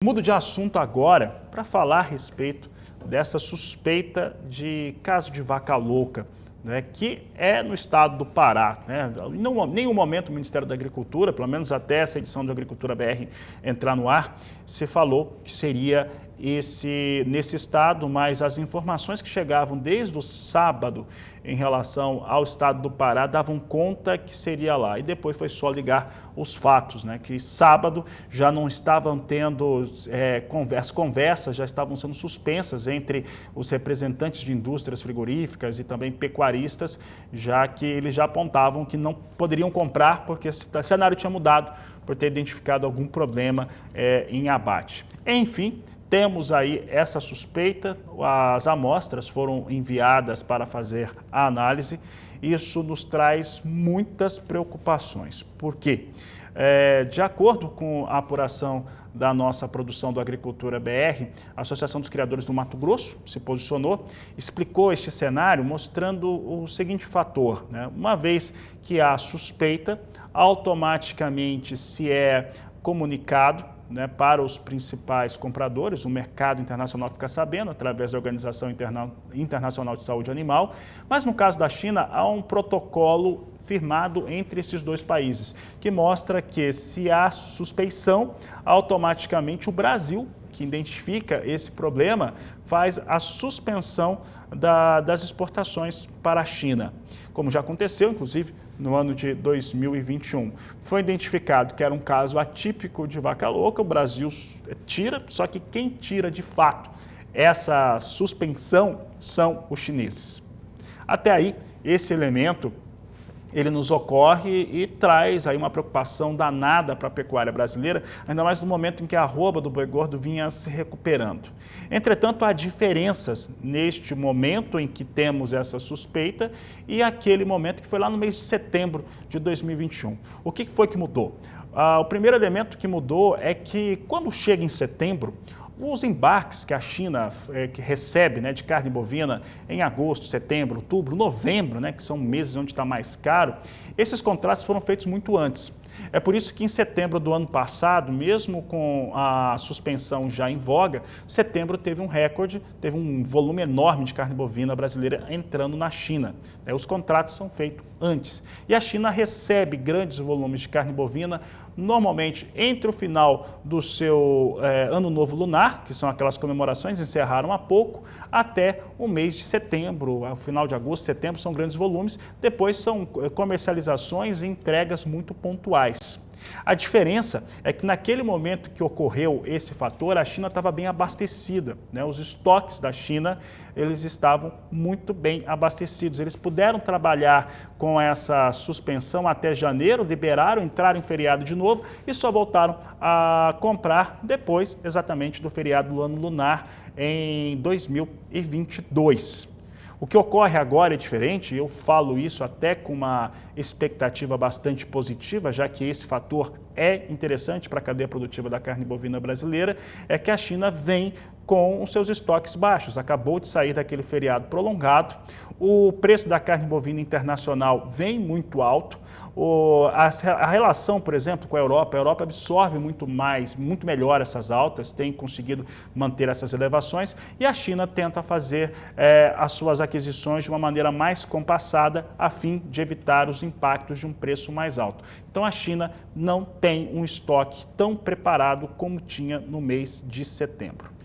Mudo de assunto agora para falar a respeito dessa suspeita de caso de vaca louca, né, que é no estado do Pará. Né? Em nenhum momento o Ministério da Agricultura, pelo menos até essa edição do Agricultura BR entrar no ar, se falou que seria nesse estado, mas as informações que chegavam desde o sábado em relação ao estado do Pará davam conta que seria lá. E depois foi só ligar os fatos, né? Que sábado já não estavam tendo conversas já estavam sendo suspensas entre os representantes de indústrias frigoríficas e também pecuaristas, já que eles já apontavam que não poderiam comprar porque o cenário tinha mudado por ter identificado algum problema em abate. Enfim, temos aí essa suspeita, as amostras foram enviadas para fazer a análise. Isso nos traz muitas preocupações. Por quê? De acordo com a apuração da nossa produção do Agricultura BR, a Associação dos Criadores do Mato Grosso se posicionou, explicou este cenário mostrando o seguinte fator, né? Uma vez que há suspeita, automaticamente se é comunicado, né, para os principais compradores, o mercado internacional fica sabendo, através da Organização Internacional de Saúde Animal, mas no caso da China há um protocolo firmado entre esses dois países, que mostra que se há suspeição, automaticamente o Brasil, que identifica esse problema, faz a suspensão das exportações para a China. Como já aconteceu, inclusive, no ano de 2021. Foi identificado que era um caso atípico de vaca louca, o Brasil tira, só que quem tira de fato essa suspensão são os chineses. Até aí, esse elemento ele nos ocorre e traz aí uma preocupação danada para a pecuária brasileira, ainda mais no momento em que a arroba do boi gordo vinha se recuperando. Entretanto, há diferenças neste momento em que temos essa suspeita e aquele momento que foi lá no mês de setembro de 2021. O que foi que mudou? O primeiro elemento que mudou é que quando chega em setembro, os embarques que a China que recebe, né, de carne bovina em agosto, setembro, outubro, novembro, né, que são meses onde está mais caro, esses contratos foram feitos muito antes. É por isso que em setembro do ano passado, mesmo com a suspensão já em voga, setembro teve um recorde, teve um volume enorme de carne bovina brasileira entrando na China. Os contratos são feitos antes. E a China recebe grandes volumes de carne bovina, normalmente entre o final do seu Ano Novo Lunar, que são aquelas comemorações, encerraram há pouco, até o mês de setembro, ao final de agosto, setembro, são grandes volumes, depois são comercializações e entregas muito pontuais. A diferença é que naquele momento que ocorreu esse fator, a China estava bem abastecida, né? Os estoques da China, eles estavam muito bem abastecidos. Eles puderam trabalhar com essa suspensão até janeiro, liberaram, entraram em feriado de novo e só voltaram a comprar depois, exatamente do feriado do ano lunar em 2022. O que ocorre agora é diferente, eu falo isso até com uma expectativa bastante positiva, já que esse fator é interessante para a cadeia produtiva da carne bovina brasileira, é que a China vem com os seus estoques baixos, acabou de sair daquele feriado prolongado, o preço da carne bovina internacional vem muito alto, a relação, por exemplo, com a Europa absorve muito melhor essas altas, tem conseguido manter essas elevações e a China tenta fazer as suas aquisições de uma maneira mais compassada a fim de evitar os impactos de um preço mais alto. Então a China não tem um estoque tão preparado como tinha no mês de setembro.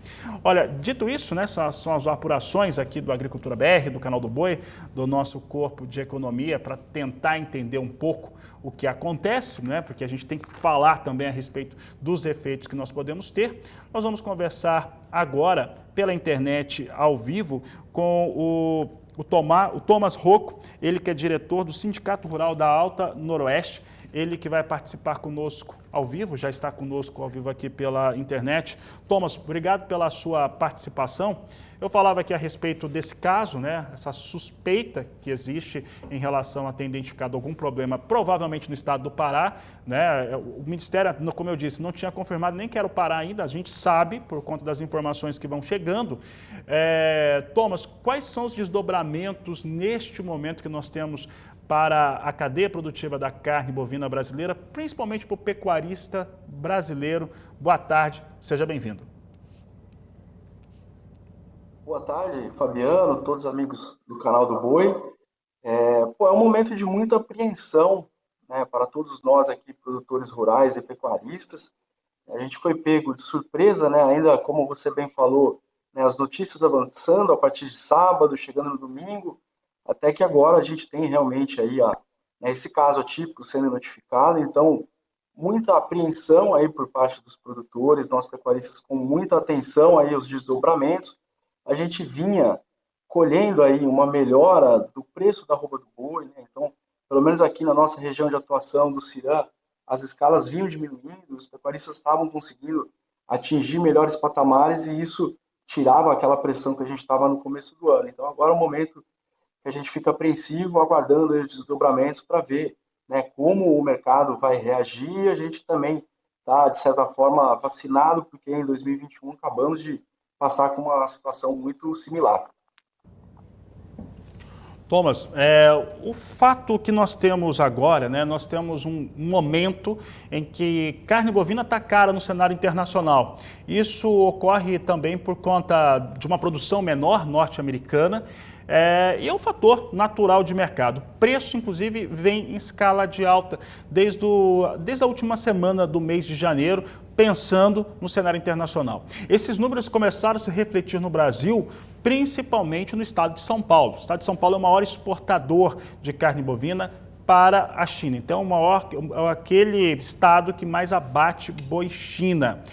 Olha, dito isso, né, são as apurações aqui do Agricultura BR, do Canal do Boi, do nosso corpo de economia, para tentar entender um pouco o que acontece, né, porque a gente tem que falar também a respeito dos efeitos que nós podemos ter. Nós vamos conversar agora pela internet ao vivo com o Thomas Rocco, ele que é diretor do Sindicato Rural da Alta Noroeste ele que vai participar conosco ao vivo, já está conosco ao vivo aqui pela internet. Thomas, obrigado pela sua participação. Eu falava aqui a respeito desse caso, né, essa suspeita que existe em relação a ter identificado algum problema, provavelmente no estado do Pará, né? O Ministério, como eu disse, não tinha confirmado nem que era o Pará ainda, a gente sabe, por conta das informações que vão chegando. Thomas, quais são os desdobramentos neste momento que nós temos para a cadeia produtiva da carne bovina brasileira, principalmente para o pecuarista brasileiro? Boa tarde, seja bem-vindo. Boa tarde, Fabiano, todos os amigos do canal do Boi. É um momento de muita apreensão, né, para todos nós aqui, produtores rurais e pecuaristas. A gente foi pego de surpresa, né, ainda como você bem falou, né, as notícias avançando a partir de sábado, chegando no domingo, até que agora a gente tem realmente aí né, esse caso atípico sendo notificado. Então, muita apreensão aí por parte dos produtores, nós pecuaristas com muita atenção aí aos desdobramentos. A gente vinha colhendo aí uma melhora do preço da arroba do boi, né? Então, pelo menos aqui na nossa região de atuação do Cirã, as escalas vinham diminuindo, os pecuaristas estavam conseguindo atingir melhores patamares e isso tirava aquela pressão que a gente estava no começo do ano. Então, agora é o momento que a gente fica apreensivo, aguardando os desdobramentos para ver, né, como o mercado vai reagir. A gente também está, de certa forma, vacinado, porque em 2021 acabamos de passar com uma situação muito similar. Thomas, o fato que nós temos agora, né, nós temos um momento em que carne bovina está cara no cenário internacional. Isso ocorre também por conta de uma produção menor norte-americana e é um fator natural de mercado. O preço, inclusive, vem em escala de alta desde a última semana do mês de janeiro, pensando no cenário internacional. Esses números começaram a se refletir no Brasil, principalmente no estado de São Paulo. O estado de São Paulo é o maior exportador de carne bovina para a China. Então, aquele estado que mais abate boi China.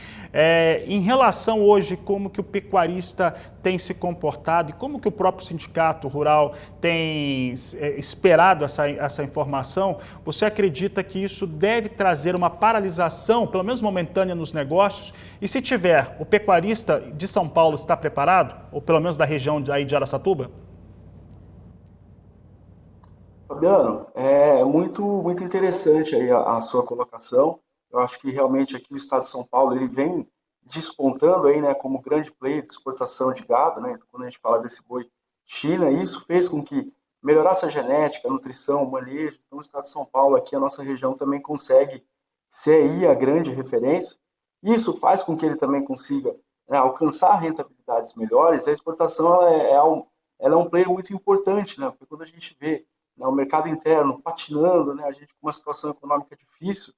Em relação hoje, como que o pecuarista tem se comportado e como que o próprio sindicato rural tem esperado essa informação, você acredita que isso deve trazer uma paralisação, pelo menos momentânea, nos negócios? E se tiver, o pecuarista de São Paulo está preparado? Ou pelo menos da região aí de Araçatuba? Fabiano, é muito interessante aí a sua colocação. Eu acho que realmente aqui o estado de São Paulo ele vem despontando aí, né, como grande player de exportação de gado, né? Então, quando a gente fala desse boi China, isso fez com que melhorasse a genética, a nutrição, o manejo. Então, o estado de São Paulo, aqui a nossa região também consegue ser aí a grande referência. Isso faz com que ele também consiga, né, alcançar rentabilidades melhores. A exportação ela é um player muito importante, né? Porque quando a gente vê, né, o mercado interno patinando, né, a gente com uma situação econômica difícil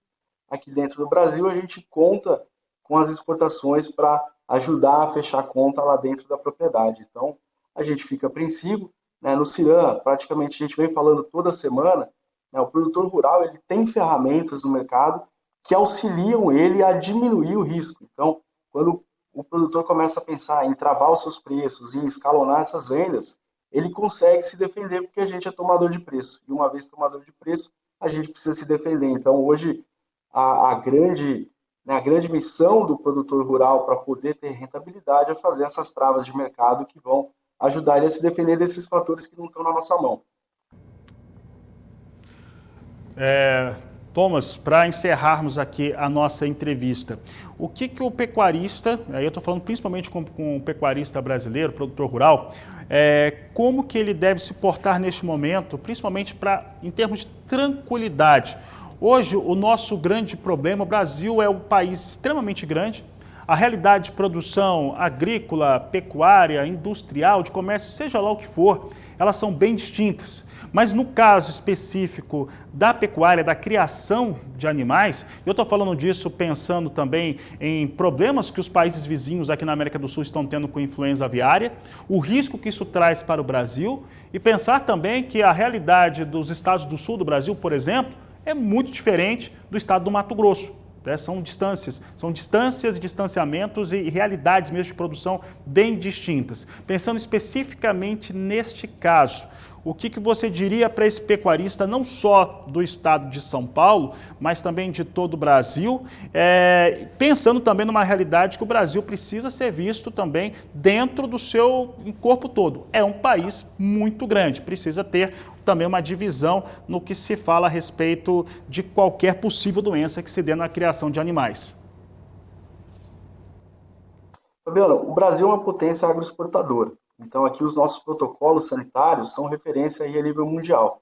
aqui dentro do Brasil, a gente conta com as exportações para ajudar a fechar a conta lá dentro da propriedade. Então, a gente fica apreensivo, né? No Cirã, praticamente a gente vem falando toda semana, né, o produtor rural ele tem ferramentas no mercado que auxiliam ele a diminuir o risco. Então, quando o produtor começa a pensar em travar os seus preços, em escalonar essas vendas, ele consegue se defender porque a gente é tomador de preço. E uma vez tomador de preço, a gente precisa se defender. Então, hoje, a grande missão do produtor rural para poder ter rentabilidade é fazer essas travas de mercado que vão ajudar ele a se defender desses fatores que não estão na nossa mão. Thomas, para encerrarmos aqui a nossa entrevista, o que o pecuarista, aí eu estou falando principalmente com o pecuarista brasileiro, produtor rural, como que ele deve se portar neste momento, principalmente em termos de tranquilidade? Hoje, o nosso grande problema, o Brasil é um país extremamente grande, a realidade de produção agrícola, pecuária, industrial, de comércio, seja lá o que for, elas são bem distintas. Mas no caso específico da pecuária, da criação de animais, eu estou falando disso pensando também em problemas que os países vizinhos aqui na América do Sul estão tendo com influenza aviária, o risco que isso traz para o Brasil e pensar também que a realidade dos estados do sul do Brasil, por exemplo, é muito diferente do estado do Mato Grosso. São distâncias e distanciamentos e realidades mesmo de produção bem distintas. Pensando especificamente neste caso, o que você diria para esse pecuarista, não só do estado de São Paulo, mas também de todo o Brasil, pensando também numa realidade que o Brasil precisa ser visto também dentro do seu corpo todo. É um país muito grande, precisa ter também uma divisão no que se fala a respeito de qualquer possível doença que se dê na criação de animais. Fabiano, o Brasil é uma potência agroexportadora. Então, aqui os nossos protocolos sanitários são referência aí a nível mundial.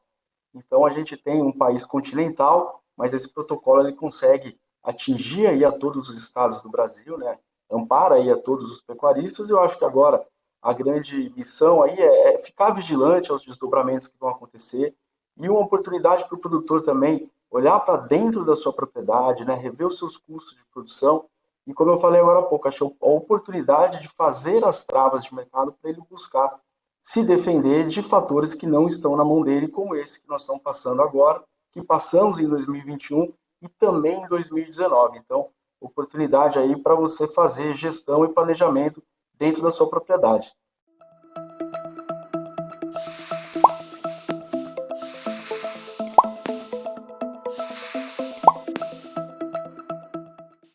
Então, a gente tem um país continental, mas esse protocolo ele consegue atingir aí a todos os estados do Brasil, né? Ampara aí a todos os pecuaristas. E eu acho que agora a grande missão aí é ficar vigilante aos desdobramentos que vão acontecer e uma oportunidade para o produtor também olhar para dentro da sua propriedade, né? Rever os seus custos de produção e, como eu falei agora há pouco, achei a oportunidade de fazer as travas de mercado para ele buscar se defender de fatores que não estão na mão dele, como esse que nós estamos passando agora, que passamos em 2021 e também em 2019. Então, oportunidade aí para você fazer gestão e planejamento dentro da sua propriedade.